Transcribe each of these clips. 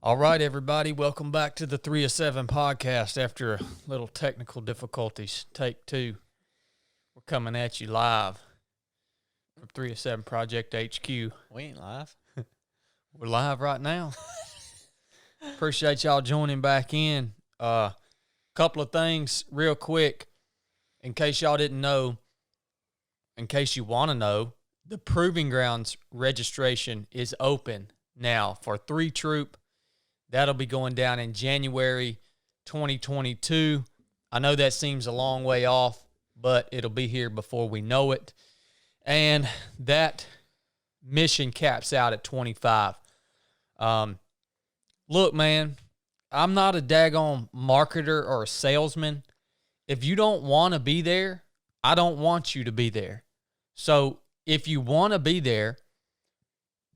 All right, everybody, welcome back to the 3 of 7 podcast. After a little technical difficulties, take 2. We're coming at you live from 3 of 7 Project HQ. We ain't live. We're live right now. Appreciate y'all joining back in. Couple of things real quick. In case y'all didn't know, in case you want to know, the Proving Grounds registration is open now for 3 Troop. That'll be going down in January 2022. I know that seems a long way off, but it'll be here before we know it. And that mission caps out at 25. Look, man, I'm not a daggone marketer or a salesman. If you don't want to be there, I don't want you to be there. So if you want to be there,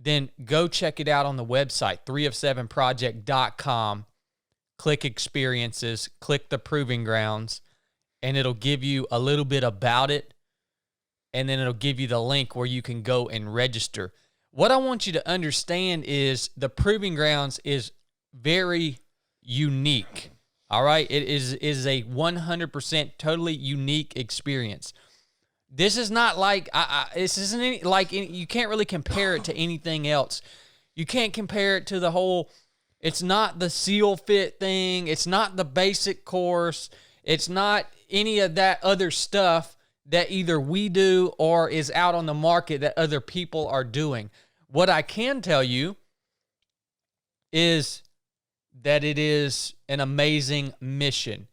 then go check it out on the website, 3of7project.com. Click experiences, click the Proving Grounds, and it'll give you a little bit about it, and then it'll give you the link where you can go and register. What I want you to understand is the Proving Grounds is very unique, all right? It is a 100% totally unique experience. This is not like, this isn't like, you can't really compare it to anything else. You can't compare it to the whole, it's not the SEAL Fit thing. It's not the basic course. It's not any of that other stuff that either we do or is out on the market that other people are doing. What I can tell you is that it is an amazing mission.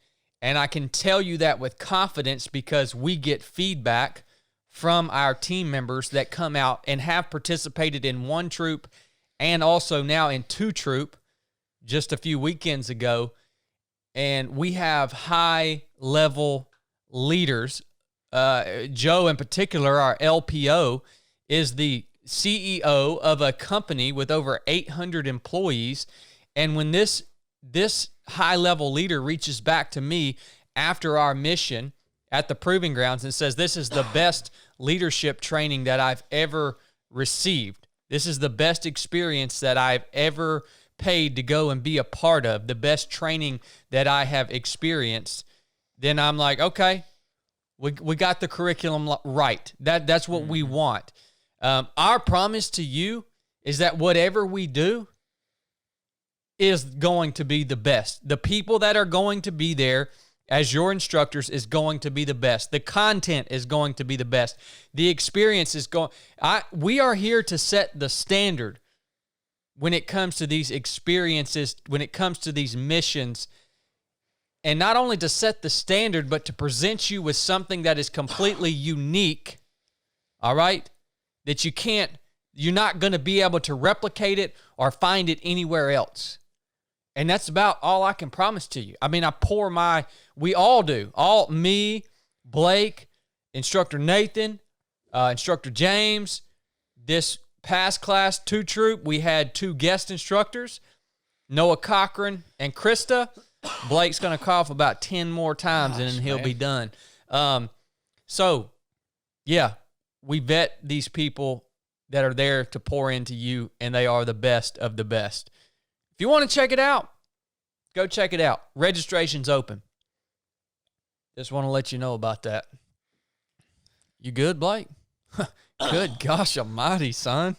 And I can tell you that with confidence because we get feedback from our team members that come out and have participated in 1 Troop and also now in 2 Troop just a few weekends ago. And we have high-level leaders. Joe, in particular, our LPO, is the CEO of a company with over 800 employees. And when this high-level leader reaches back to me after our mission at the Proving Grounds and says, this is the best leadership training that I've ever received. This is the best experience that I've ever paid to go and be a part of, the best training that I have experienced. Then I'm like, okay, we got the curriculum right. That's what we want. Our promise to you is that whatever we do is going to be the best. The people that are going to be there as your instructors is going to be the best. The content is going to be the best. The experience is going. We are here to set the standard when it comes to these experiences, when it comes to these missions, and not only to set the standard, but to present you with something that is completely unique. All right, that you're not going to be able to replicate it or find it anywhere else. And that's about all I can promise to you. I mean, we all do. Me, Blake, Instructor Nathan, Instructor James. This past class, 2 Troop, we had 2 guest instructors, Noah Cochran and Krista. Blake's going to cough about 10 more times and then he'll be done. So, yeah, we vet these people that are there to pour into you, and they are the best of the best. If you want to check it out, go check it out. Registration's open. Just want to let you know about that. You good, Blake? Good gosh almighty, son.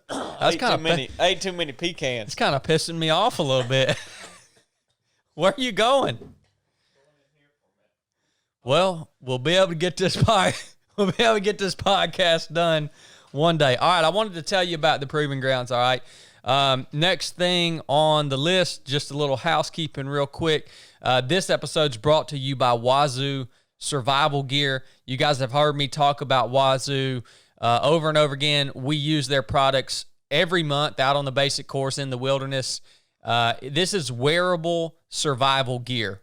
That's ate too many pecans. It's kind of pissing me off a little bit. Where are you going? Well, we'll be able to get this podcast done one day. All right, I wanted to tell you about the Proving Grounds, all right? Next thing on the list, just a little housekeeping real quick. This episode's brought to you by Wazoo survival gear. You guys have heard me talk about Wazoo over and over again. We use their products every month out on the basic course in the wilderness. This is wearable survival gear.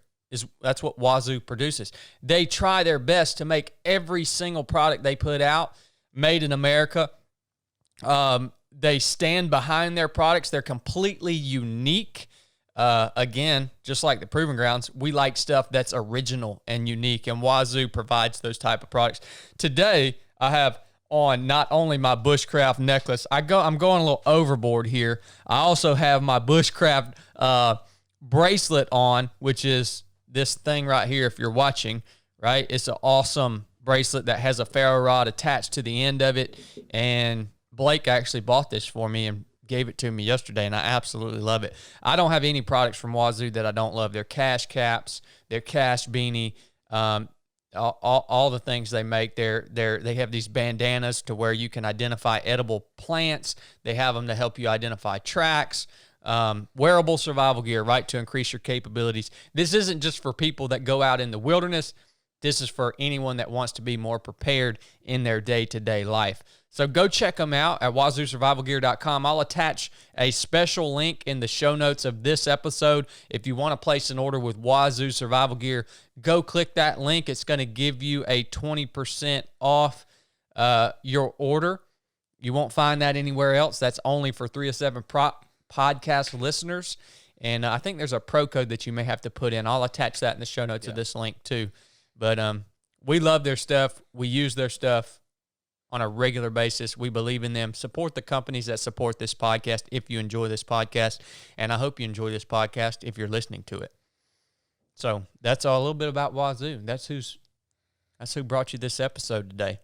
That's what Wazoo produces. They try their best to make every single product they put out made in America. They stand behind their products. They're completely unique. Again, just like the Proving Grounds, we like stuff that's original and unique, and Wazoo provides those type of products. Today, I have on not only my bushcraft necklace. I'm going a little overboard here. I also have my bushcraft bracelet on, which is this thing right here. If you're watching, right, it's an awesome bracelet that has a ferro rod attached to the end of it. And Blake actually bought this for me and gave it to me yesterday, and I absolutely love it. I don't have any products from Wazoo that I don't love. Their cash caps, their cash beanie, all the things they make. They have these bandanas to where you can identify edible plants. They have them to help you identify tracks. Wearable survival gear, right, to increase your capabilities. This isn't just for people that go out in the wilderness. This is for anyone that wants to be more prepared in their day-to-day life. So go check them out at wazoosurvivalgear.com. I'll attach a special link in the show notes of this episode. If you want to place an order with Wazoo Survival Gear, go click that link. It's going to give you a 20% off your order. You won't find that anywhere else. That's only for 307 podcast listeners. And I think there's a pro code that you may have to put in. I'll attach that in the show notes of this link too. But we love their stuff. We use their stuff on a regular basis. We believe in them. Support the companies that support this podcast if you enjoy this podcast. And I hope you enjoy this podcast if you're listening to it. So that's all, a little bit about Wazoo. That's who brought you this episode today.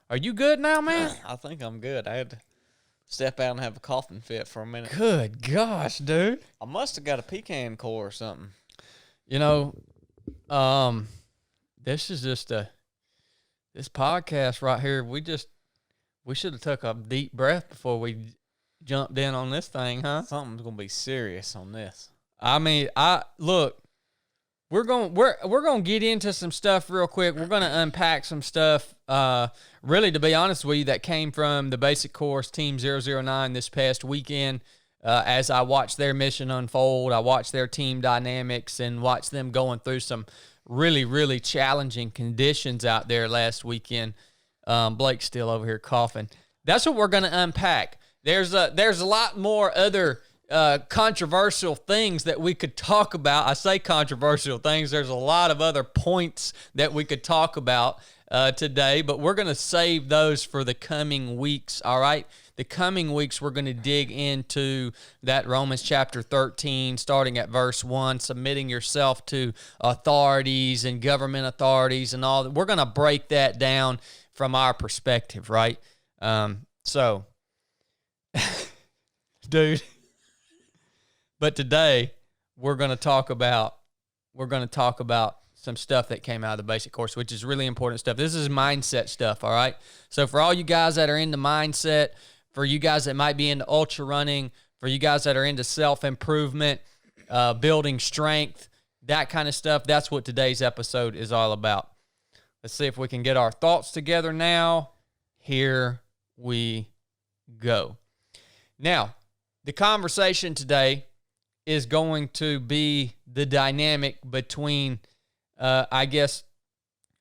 Are you good now, man? I think I'm good. I had to step out and have a coughing fit for a minute. Good gosh, dude. I must have got a pecan core or something. You know, this is just this podcast right here. We should have took a deep breath before we jumped in on this thing, huh? Something's gonna be serious on this. I mean, look. We're gonna get into some stuff real quick. We're gonna unpack some stuff. Really, to be honest with you, that came from the basic course Team 009 this past weekend. As I watched their mission unfold, I watched their team dynamics and watched them going through some really, really challenging conditions out there last weekend. Blake's still over here coughing. That's what we're gonna unpack. There's a lot more other controversial things that we could talk about. I say controversial things. There's a lot of other points that we could talk about today, but we're going to save those for the coming weeks, all right? The coming weeks, we're going to dig into that Romans chapter 13, starting at verse 1, submitting yourself to authorities and government authorities and all that. We're going to break that down from our perspective, right? So, dude. But today we're going to talk about some stuff that came out of the basic course, which is really important stuff. This is mindset stuff, all right? So for all you guys that are into mindset, for you guys that might be into ultra running, for you guys that are into self-improvement, building strength, that kind of stuff, that's what today's episode is all about. Let's see if we can get our thoughts together now. Here we go. Now, the conversation today is going to be the dynamic between, I guess,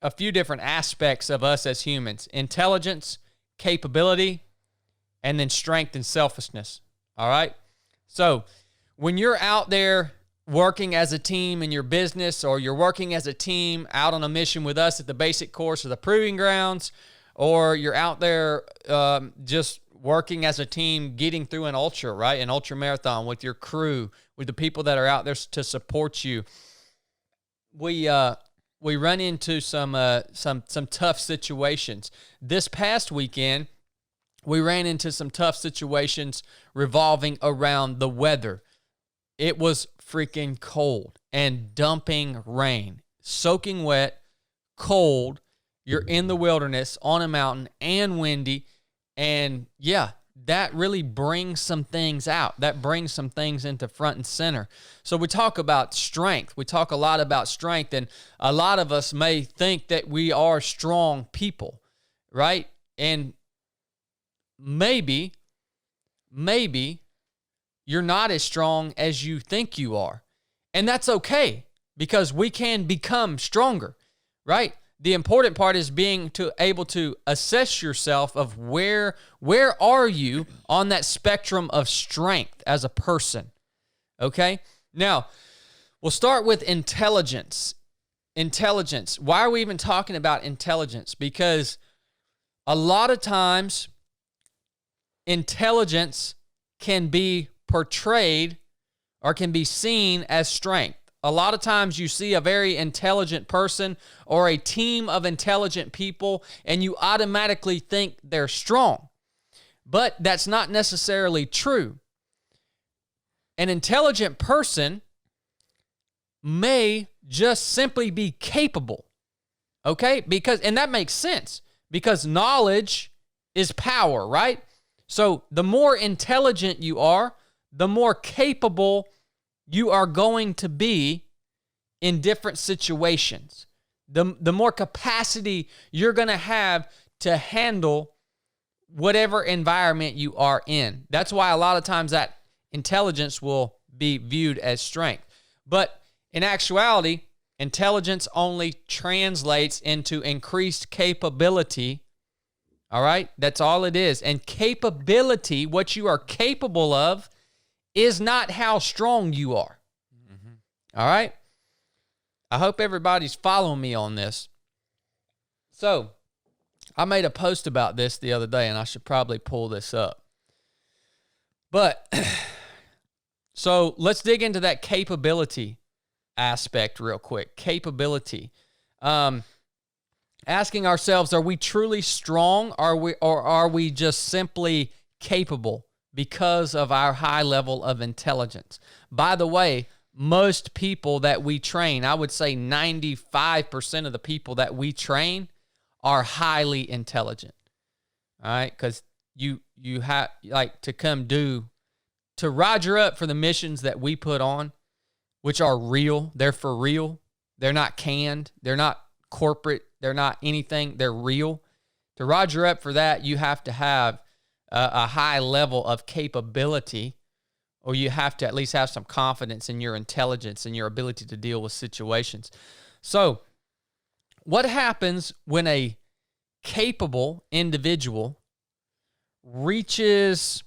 a few different aspects of us as humans: intelligence, capability, and then strength and selfishness. All right? So when you're out there working as a team in your business, or you're working as a team out on a mission with us at the basic course or the proving grounds, or you're out there just working as a team, getting through an ultra, right? An ultra marathon with your crew, with the people that are out there to support you. We run into some tough situations. This past weekend, we ran into some tough situations revolving around the weather. It was freaking cold and dumping rain, soaking wet, cold. You're in the wilderness on a mountain and windy. And yeah, that really brings some things out. That brings some things into front and center. So we talk about strength. We talk a lot about strength, and a lot of us may think that we are strong people, right? And maybe you're not as strong as you think you are. And that's okay, because we can become stronger, right? The important part is being able to assess yourself of where are you on that spectrum of strength as a person, okay? Now, we'll start with intelligence. Intelligence. Why are we even talking about intelligence? Because a lot of times intelligence can be portrayed or can be seen as strength. A lot of times you see a very intelligent person or a team of intelligent people and you automatically think they're strong. But that's not necessarily true. An intelligent person may just simply be capable. Okay? And that makes sense because knowledge is power, right? So the more intelligent you are, the more capable you are going to be in different situations. The more capacity you're going to have to handle whatever environment you are in. That's why a lot of times that intelligence will be viewed as strength. But in actuality, intelligence only translates into increased capability. All right? That's all it is. And capability, what you are capable of, is not how strong you are. Mm-hmm. All right? I hope everybody's following me on this. So, I made a post about this the other day, and I should probably pull this up. But, so let's dig into that capability aspect real quick. Capability. Asking ourselves, are we truly strong, or are we just simply capable because of our high level of intelligence? By the way, most people that we train, I would say 95% of the people that we train are highly intelligent. All right? Because you have, like, to roger up for the missions that we put on, which are real. They're for real. They're not canned. They're not corporate. They're not anything. They're real. To roger up for that, you have to have a high level of capability, or you have to at least have some confidence in your intelligence and your ability to deal with situations. So, what happens when a capable individual reaches,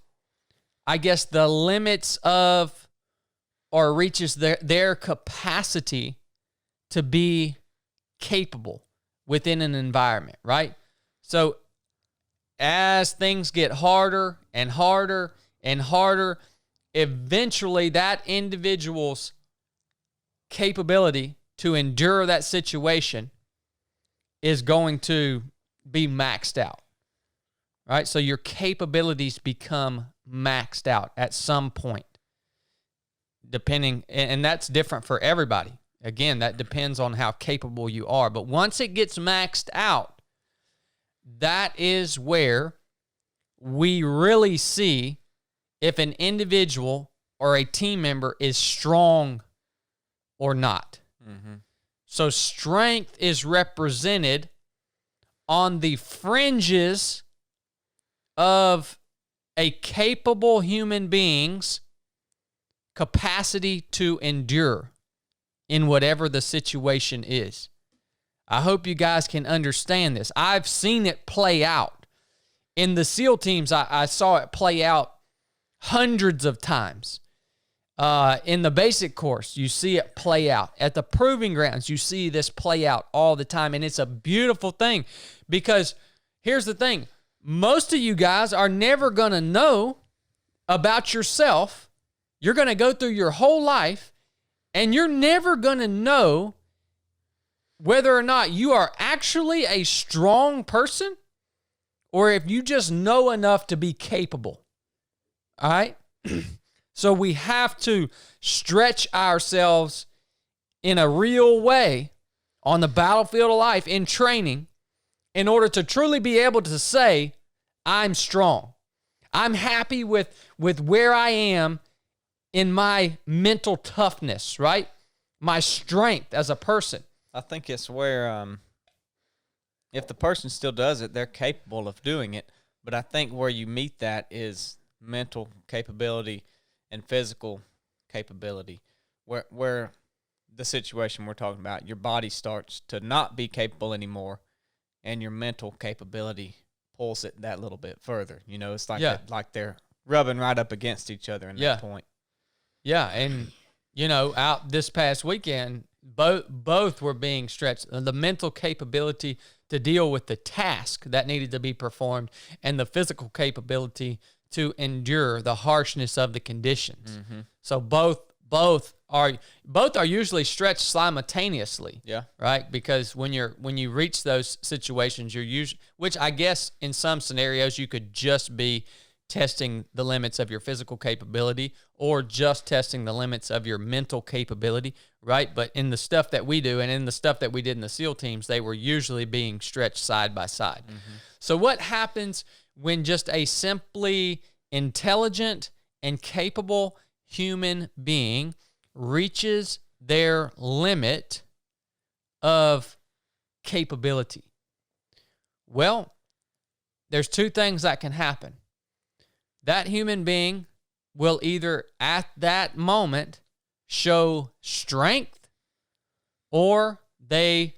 I guess, the limits of, or reaches their capacity to be capable within an environment, right? So as things get harder and harder and harder, eventually that individual's capability to endure that situation is going to be maxed out, right? So your capabilities become maxed out at some point, depending, and that's different for everybody. Again, that depends on how capable you are. But once it gets maxed out, that is where we really see if an individual or a team member is strong or not. Mm-hmm. So strength is represented on the fringes of a capable human being's capacity to endure in whatever the situation is. I hope you guys can understand this. I've seen it play out. In the SEAL teams, I saw it play out hundreds of times. In the basic course, you see it play out. At the proving grounds, you see this play out all the time. And it's a beautiful thing because here's the thing. Most of you guys are never going to know about yourself. You're going to go through your whole life and you're never going to know whether or not you are actually a strong person or if you just know enough to be capable. All right? So we have to stretch ourselves in a real way on the battlefield of life in training in order to truly be able to say, I'm strong. I'm happy with where I am in my mental toughness, right? My strength as a person. I think it's where if the person still does it, they're capable of doing it. But I think where you meet that is mental capability and physical capability, where the situation we're talking about, your body starts to not be capable anymore, and your mental capability pulls it that little bit further. You know, it's like like they're rubbing right up against each other in that point. Yeah, and you know, out this past weekend, both were being stretched. The mental capability to deal with the task that needed to be performed and the physical capability to endure the harshness of the conditions. So both are usually stretched simultaneously. Yeah. Right? Because when you reach those situations, which I guess in some scenarios you could just be testing the limits of your physical capability or just testing the limits of your mental capability, right? But in the stuff that we do and in the stuff that we did in the SEAL teams, they were usually being stretched side by side. So what happens when just a simply intelligent and capable human being reaches their limit of capability? Well, there's two things that can happen. That human being will either at that moment show strength, or they,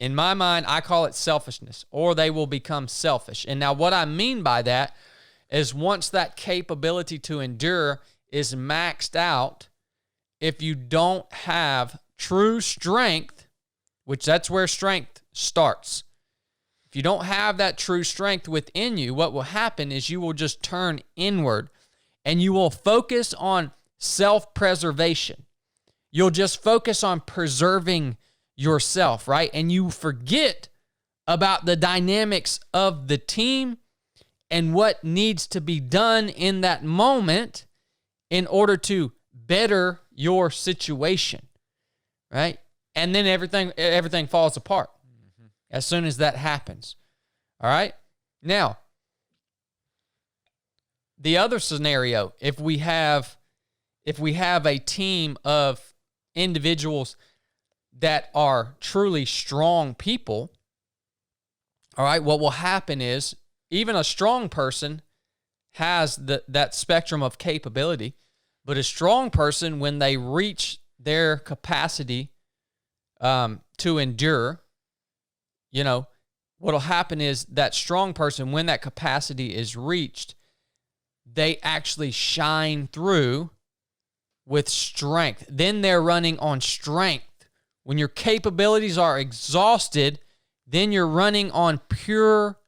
in my mind, I call it selfishness, or they will become selfish. And now what I mean by that is once that capability to endure is maxed out, if you don't have true strength, which that's where strength starts. If you don't have that true strength within you, what will happen is you will just turn inward and you will focus on self-preservation. You'll just focus on preserving yourself, right? And you forget about the dynamics of the team and what needs to be done in that moment in order to better your situation, right? And then everything falls apart as soon as that happens. All right? Now, the other scenario, if we have a team of individuals that are truly strong people, all right, what will happen is even a strong person has that spectrum of capability, but a strong person, when they reach their capacity to endure, what'll happen is that strong person, when that capacity is reached, they actually shine through with strength. Then they're running on strength. When your capabilities are exhausted, then you're running on pure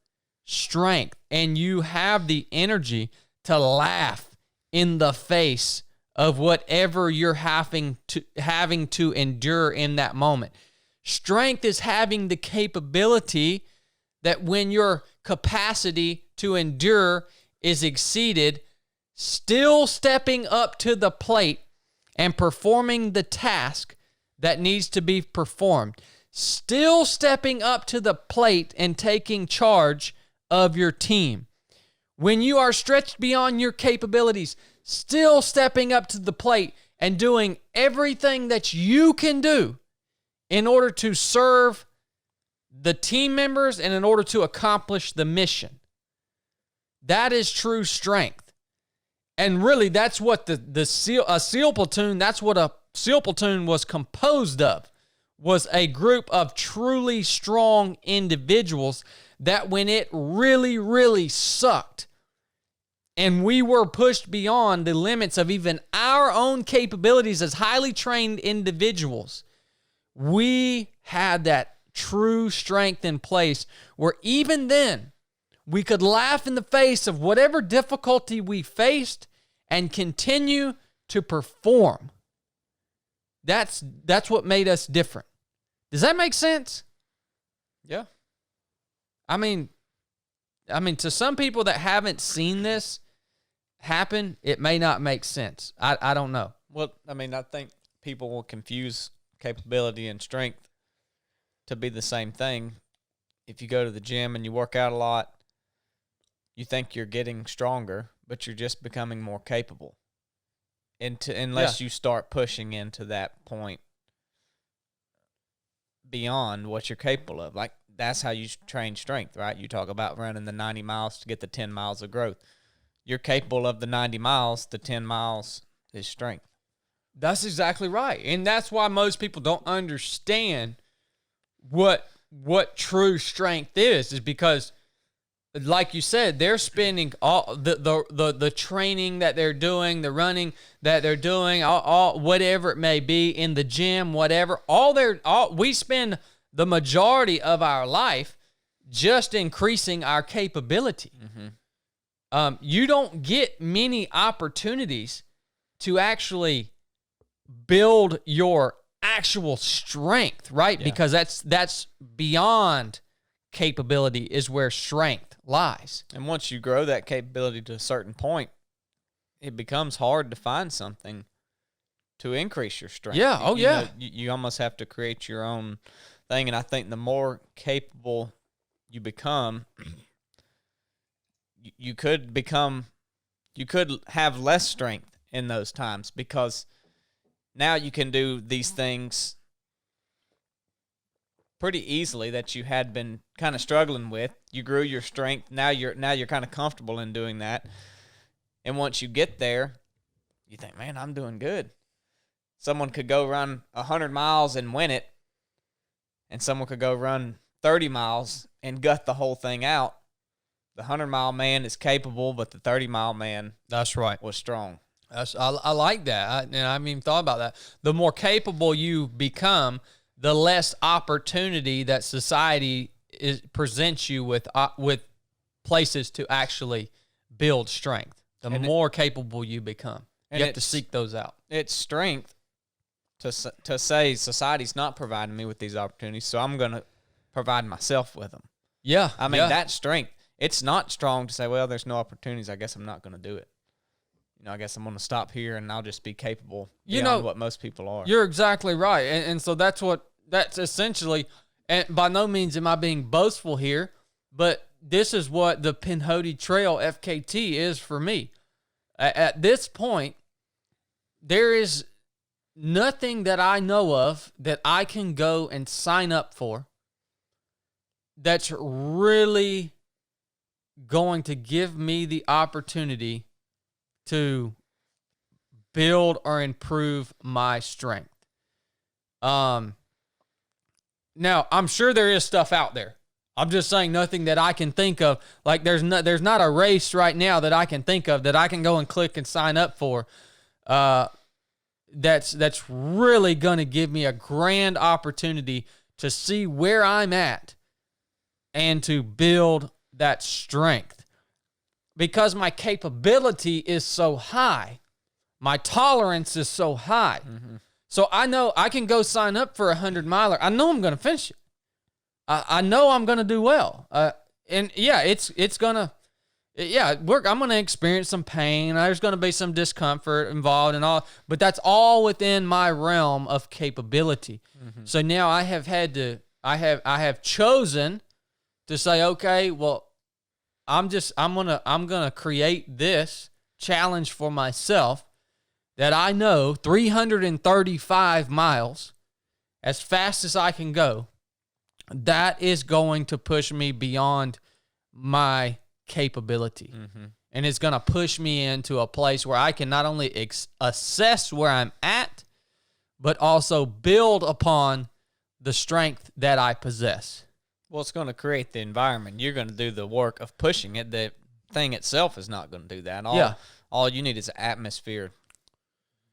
strength, and you have the energy to laugh in the face of whatever you're having to endure in that moment. Strength is having the capability that when your capacity to endure is exceeded, still stepping up to the plate and performing the task that needs to be performed. Still stepping up to the plate and taking charge of your team. When you are stretched beyond your capabilities, still stepping up to the plate and doing everything that you can do in order to serve the team members and in order to accomplish the mission. That is true strength. And really, that's what a SEAL platoon, that's what a SEAL platoon was composed of, was a group of truly strong individuals that when it really, really sucked and we were pushed beyond the limits of even our own capabilities as highly trained individuals, we had that true strength in place where even then we could laugh in the face of whatever difficulty we faced and continue to perform. That's what made us different. Does that make sense? Yeah. I mean, to some people that haven't seen this happen, it may not make sense. I don't know. Well, I think people will confuse capability and strength to be the same thing. If you go to the gym and you work out a lot, you think you're getting stronger, but you're just becoming more capable. Unless you start pushing into that point beyond what you're capable of. Like, that's how you train strength, right? You talk about running the 90 miles to get the 10 miles of growth. You're capable of the 90 miles, the 10 miles is strength. That's exactly right. And that's why most people don't understand what true strength is because, like you said, they're spending all the training that they're doing, the running that they're doing, all whatever it may be in the gym, whatever. We spend the majority of our life just increasing our capability. You don't get many opportunities to actually build your actual strength, right? Yeah. Because that's beyond capability is where strength lies. And once you grow that capability to a certain point, it becomes hard to find something to increase your strength. Yeah. Oh, You yeah. know, you almost have to create your own thing. And I think the more capable you become, you could have less strength in those times, because now you can do these things pretty easily that you had been kind of struggling with. You grew your strength. Now you're kind of comfortable in doing that. And once you get there, you think, man, I'm doing good. Someone could go run 100 miles and win it, and someone could go run 30 miles and gut the whole thing out. The 100-mile man is capable, but the 30-mile man That's right. was strong. I like that. I haven't even thought about that. The more capable you become, the less opportunity that society presents you with places to actually build strength. The more capable you become, you have to seek those out. It's strength to say society's not providing me with these opportunities, so I'm going to provide myself with them. Yeah. I mean, that's strength. It's not strong to say, well, there's no opportunities, I guess I'm not going to do it. I guess I'm going to stop here and I'll just be capable beyond what most people are. You're exactly right. And so that's essentially, and by no means am I being boastful here, but this is what the Pinhoti Trail FKT is for me. At this point, there is nothing that I know of that I can go and sign up for that's really going to give me the opportunity to build or improve my strength. Now, I'm sure there is stuff out there. I'm just saying nothing that I can think of. Like there's not a race right now that I can think of that I can go and click and sign up for. That's really going to give me a grand opportunity to see where I'm at and to build that strength. Because my capability is so high, my tolerance is so high. So I know I can go sign up for a 100-miler. I know I'm going to finish it. I know I'm going to do well. And yeah, it's going to, I'm going to experience some pain. There's going to be some discomfort involved and all, but that's all within my realm of capability. So now I have chosen to say, okay, well, I'm gonna create this challenge for myself that I know 335 miles as fast as I can go. That is going to push me beyond my capability. And it's going to push me into a place where I can not only assess where I'm at, but also build upon the strength that I possess. Well, it's going to create the environment. You're going to do the work of pushing it. The thing itself is not going to do that. All you need is an atmosphere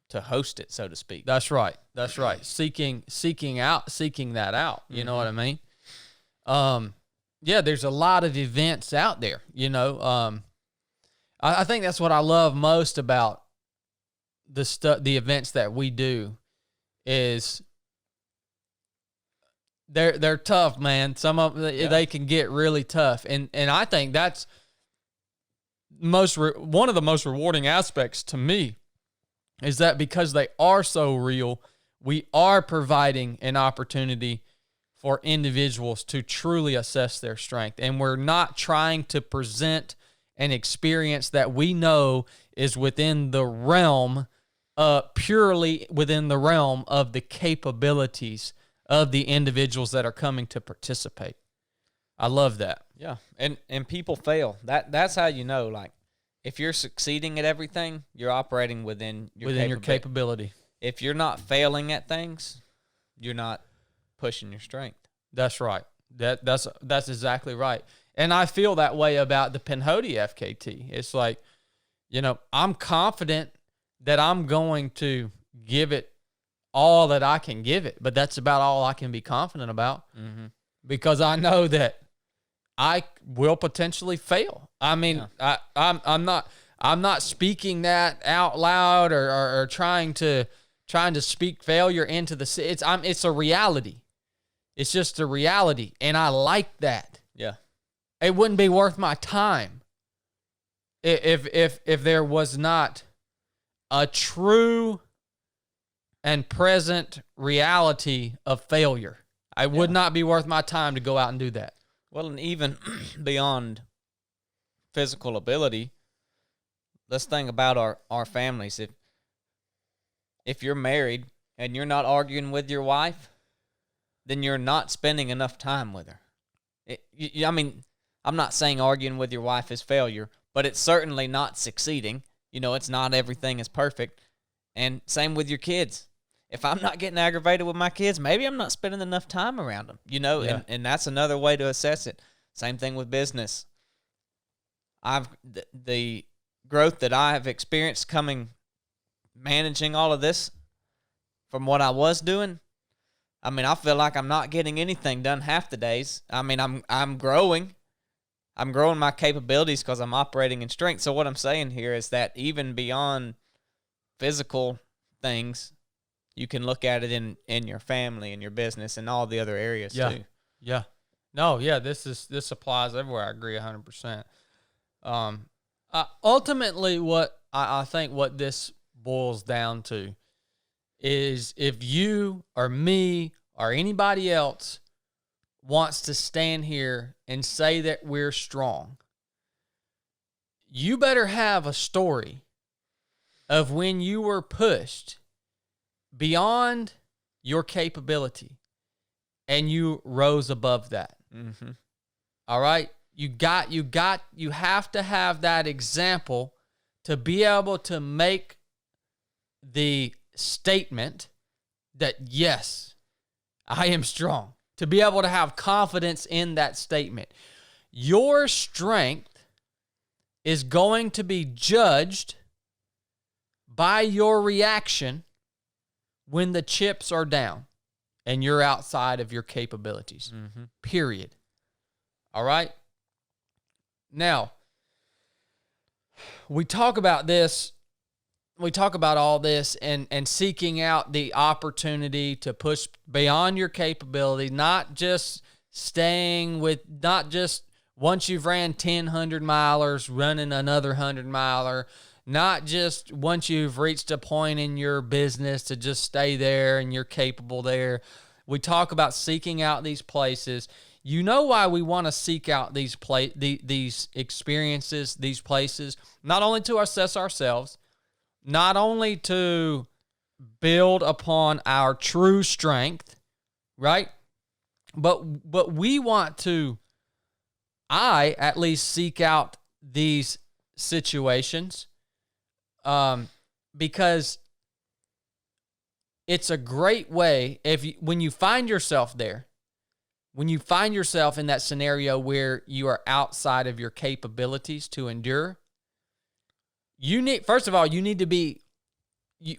to host it, so to speak. That's right. Seeking that out. You know what I mean? There's a lot of events out there. I think that's what I love most about the events that we do is they're tough, man. Some of they can get really tough, and I think that's one of the most rewarding aspects to me is that because they are so real, we are providing an opportunity for individuals to truly assess their strength, and we're not trying to present an experience that we know is within the realm, purely within the realm of the capabilities of the individuals that are coming to participate. I love that. Yeah, and people fail. That's how you know. Like, if you're succeeding at everything, you're operating within your capability. If you're not failing at things, you're not pushing your strength. That's right. That's exactly right. And I feel that way about the Pinhoti FKT. It's like, I'm confident that I'm going to give it all that I can give it, but that's about all I can be confident about because I know that I will potentially fail. I mean, I'm not speaking that out loud or trying to speak failure into the it's a reality. It's just a reality, and I like that. Yeah. It wouldn't be worth my time if there was not a true and present reality of failure. It would not be worth my time to go out and do that. Well, and even beyond physical ability, let's think about our families. If you're married and you're not arguing with your wife, then you're not spending enough time with her. I mean, I'm not saying arguing with your wife is failure, but it's certainly not succeeding. It's not everything is perfect. And same with your kids. If I'm not getting aggravated with my kids, maybe I'm not spending enough time around them, and that's another way to assess it. Same thing with business. The growth that I have experienced managing all of this from what I was doing, I mean, I feel like I'm not getting anything done half the days. I mean, I'm growing. I'm growing my capabilities because I'm operating in strength. So what I'm saying here is that even beyond physical things, you can look at it in your family and your business and all the other areas too. Yeah. No, yeah, this applies everywhere. I agree 100%. Ultimately, what I think what this boils down to is if you or me or anybody else wants to stand here and say that we're strong, you better have a story of when you were pushed beyond your capability and you rose above that. Mm-hmm. All right? You have to have that example to be able to make the statement that, yes, I am strong. To be able to have confidence in that statement. Your strength is going to be judged by your reaction when the chips are down and you're outside of your capabilities. Mm-hmm. Period. All right? Now, we talk about this. We talk about all this and seeking out the opportunity to push beyond your capability, not just once you've ran 10 100-milers, running another 100-miler, not just once you've reached a point in your business to just stay there and you're capable there. We talk about seeking out these places. You know why we want to seek out these experiences, these places, not only to assess ourselves, not only to build upon our true strength, right? But we want to, I at least seek out these situations because it's a great way when you find yourself there, when you find yourself in that scenario where you are outside of your capabilities to endure. First of all, you need to be,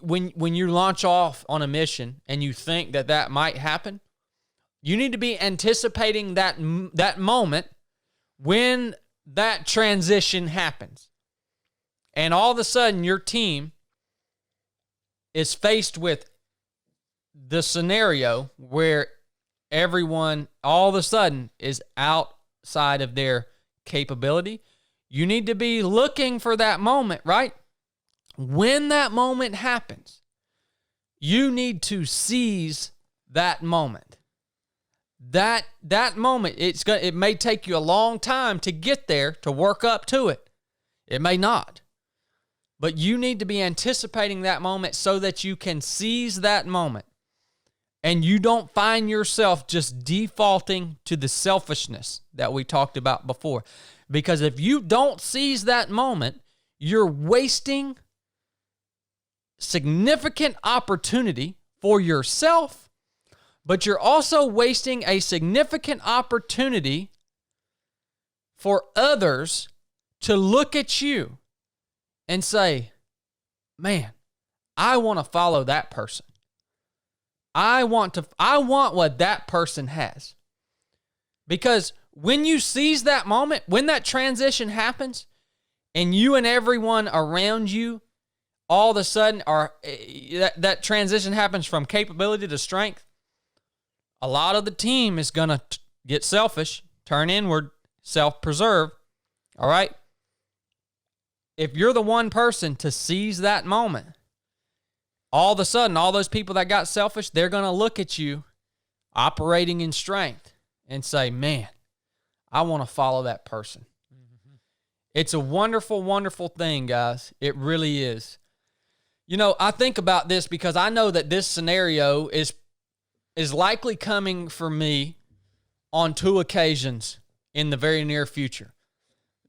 when you launch off on a mission and you think that might happen, you need to be anticipating that moment when that transition happens. And all of a sudden, your team is faced with the scenario where everyone all of a sudden is outside of their capability. You need to be looking for that moment, right? When that moment happens, you need to seize that moment. That moment, it may take you a long time to get there, to work up to it. It may not. But you need to be anticipating that moment so that you can seize that moment. And you don't find yourself just defaulting to the selfishness that we talked about before. Because if you don't seize that moment, you're wasting significant opportunity for yourself, but you're also wasting a significant opportunity for others to look at you and say, man, I want to follow that person. I want what that person has. Because when you seize that moment, when that transition happens, and you and everyone around you all of a sudden that transition happens from capability to strength, a lot of the team is going to get selfish, turn inward, self-preserve, all right? If you're the one person to seize that moment, all of a sudden, all those people that got selfish, they're going to look at you operating in strength and say, man, I want to follow that person. Mm-hmm. It's a wonderful, wonderful thing, guys. It really is. You know, I think about this because I know that this scenario is likely coming for me on 2 occasions in the very near future.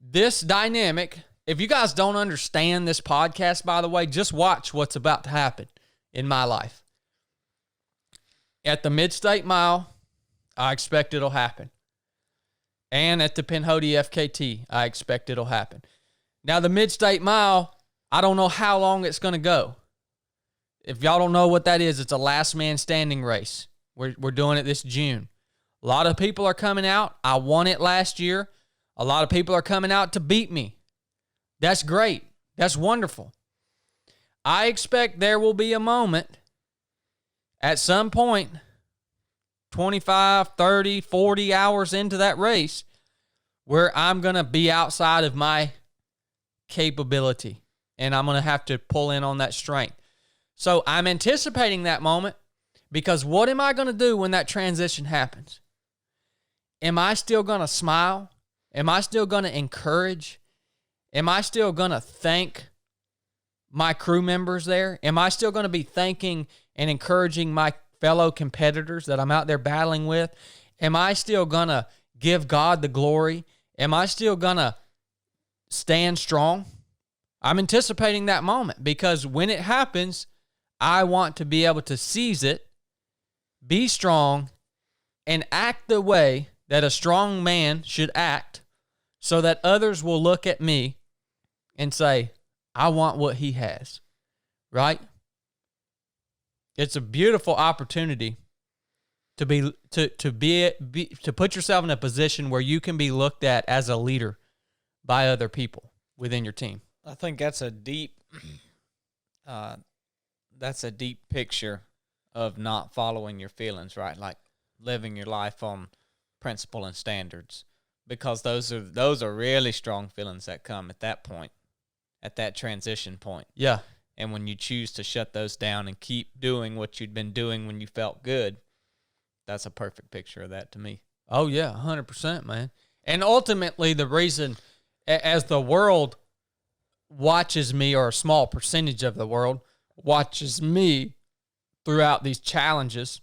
This dynamic, if you guys don't understand this podcast, by the way, just watch what's about to happen in my life. At the Mid-State Mile, I expect it'll happen. And at the Pinhoti FKT, I expect it'll happen. Now, the Mid-State Mile, I don't know how long it's going to go. If y'all don't know what that is, it's a last man standing race. We're doing it this June. A lot of people are coming out. I won it last year. A lot of people are coming out to beat me. That's great. That's wonderful. I expect there will be a moment at some point, 25, 30, 40 hours into that race, where I'm going to be outside of my capability, and I'm going to have to pull in on that strength. So I'm anticipating that moment, because what am I going to do when that transition happens? Am I still going to smile? Am I still going to encourage? Am I still going to thank my crew members there? Am I still going to be thanking and encouraging my fellow competitors that I'm out there battling with? Am I still going to give God the glory? Am I still going to stand strong? I'm anticipating that moment, because when it happens, I want to be able to seize it, be strong, and act the way that a strong man should act, so that others will look at me and say, I want what he has, right? It's a beautiful opportunity to put yourself in a position where you can be looked at as a leader by other people within your team. I think that's a deep picture of not following your feelings, right? Like living your life on principle and standards, because those are really strong feelings that come at that point, at that transition point. Yeah. And when you choose to shut those down and keep doing what you'd been doing when you felt good, that's a perfect picture of that to me. Oh, yeah, 100%, man. And ultimately, the reason, as the world watches me, or a small percentage of the world watches me throughout these challenges,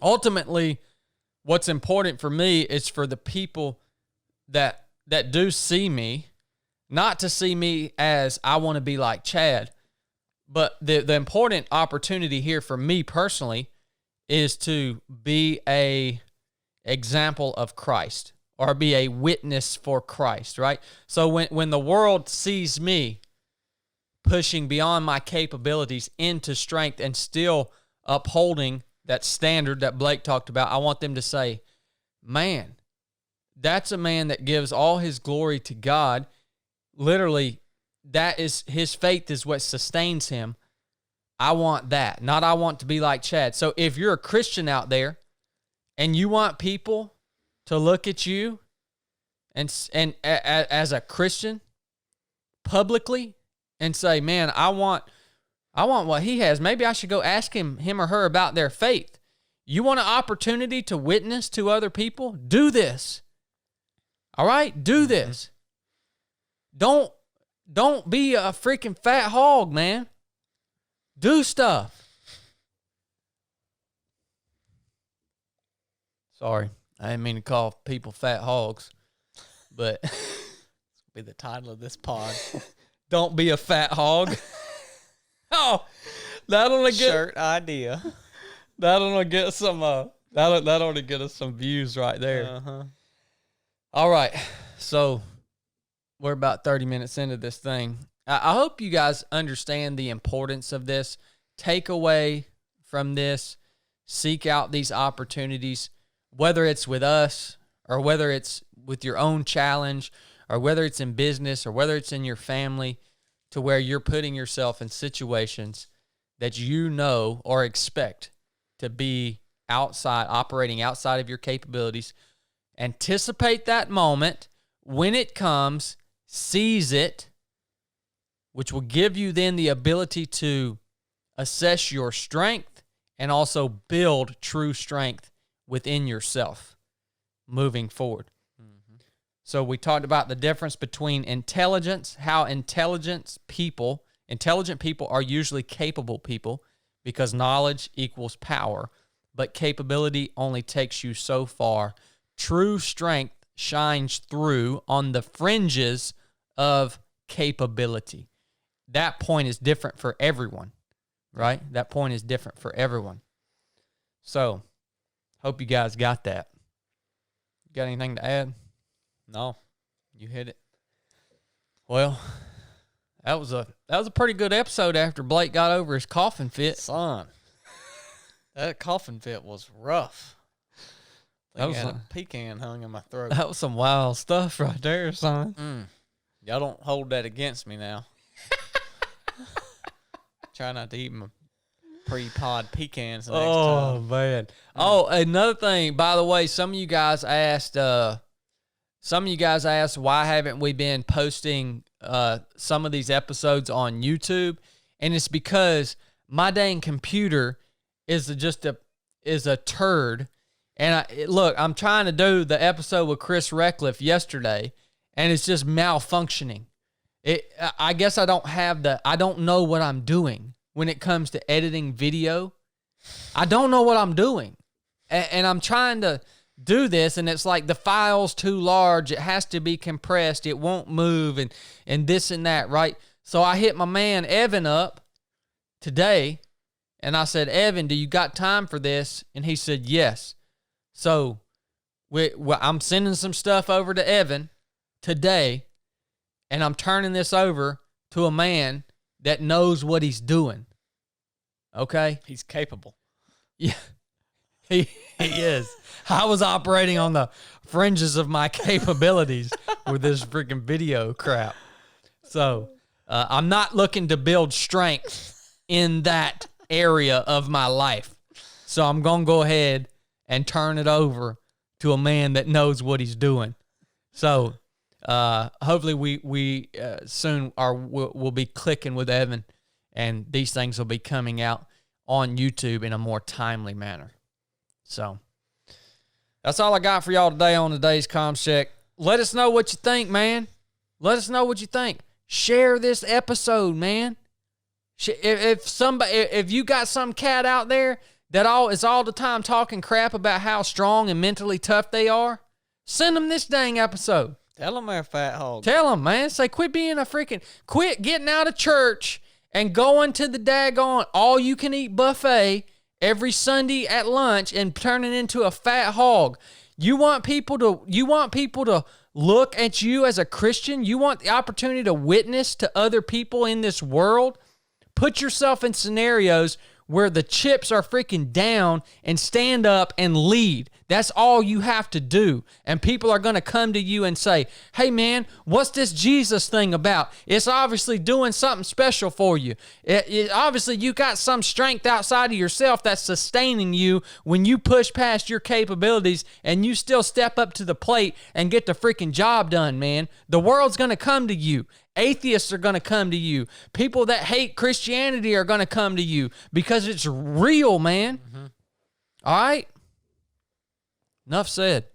ultimately, what's important for me is for the people that do see me, not to see me as I want to be like Chad, but the important opportunity here for me personally is to be a example of Christ, or be a witness for Christ, right? So when the world sees me pushing beyond my capabilities into strength and still upholding that standard that Blake talked about, I want them to say, man, that's a man that gives all his glory to God. Literally, that is his faith is what sustains him. I want that, not I want to be like Chad. So if you're a Christian out there and you want people to look at you and as a Christian publicly and say, man, I want what he has. Maybe I should go ask him or her about their faith. You want an opportunity to witness to other people? Do this. All right? Do this. Don't be a freaking fat hog, man. Do stuff. Sorry, I didn't mean to call people fat hogs, but this will be the title of this pod. Don't be a fat hog. Oh, that'll get shirt idea. That'll get some. That'll get us some views right there. Uh-huh. All right, so we're about 30 minutes into this thing. I hope you guys understand the importance of this. Take away from this. Seek out these opportunities, whether it's with us or whether it's with your own challenge, or whether it's in business, or whether it's in your family, to where you're putting yourself in situations that you know or expect to be operating outside of your capabilities. Anticipate that moment. When it comes, seize it, which will give you then the ability to assess your strength and also build true strength within yourself moving forward. Mm-hmm. So we talked about the difference between intelligence, how intelligent people are usually capable people, because knowledge equals power, but capability only takes you so far. True strength shines through on the fringes of capability. That point is different for everyone, right? That point is different for everyone. So, hope you guys got that. Got anything to add? No, you hit it. Well, that was a pretty good episode after Blake got over his coughing fit. Son, that coughing fit was rough. I had a pecan hung in my throat. That was some wild stuff right there, son. Y'all don't hold that against me now. Try not to eat my pre-pod pecans next time. Oh, man. Oh, another thing, by the way, some of you guys asked, why haven't we been posting some of these episodes on YouTube? And it's because my dang computer is a turd. And look, I'm trying to do the episode with Chris Reckliff yesterday, and it's just malfunctioning. I guess I don't know what I'm doing when it comes to editing video. I don't know what I'm doing. And I'm trying to do this, and it's like the file's too large. It has to be compressed. It won't move, and this and that, right? So I hit my man Evan up today, and I said, Evan, do you got time for this? And he said, yes. So I'm sending some stuff over to Evan today, and I'm turning this over to a man that knows what he's doing. Okay? He's capable. Yeah, he is. I was operating on the fringes of my capabilities with this freaking video crap. So I'm not looking to build strength in that area of my life. So I'm going to go ahead and turn it over to a man that knows what he's doing. So hopefully we soon we'll be clicking with Evan, and these things will be coming out on YouTube in a more timely manner. So that's all I got for y'all today on today's Comms Check. Let us know what you think, man. Let us know what you think. Share this episode, man. If you got some cat out there that is all the time talking crap about how strong and mentally tough they are, send them this dang episode. Tell them they're a fat hog. Tell them, man. Say, quit getting out of church and going to the daggone all-you-can-eat buffet every Sunday at lunch and turning into a fat hog. You want people to look at you as a Christian? You want the opportunity to witness to other people in this world? Put yourself in scenarios where the chips are freaking down and stand up and lead. That's all you have to do. And people are going to come to you and say, hey man, what's this Jesus thing about? It's obviously doing something special for you. Obviously you got some strength outside of yourself that's sustaining you when you push past your capabilities and you still step up to the plate and get the freaking job done, man. The world's going to come to you. Atheists are going to come to you. People that hate Christianity are going to come to you because it's real, man. Mm-hmm. All right? Enough said.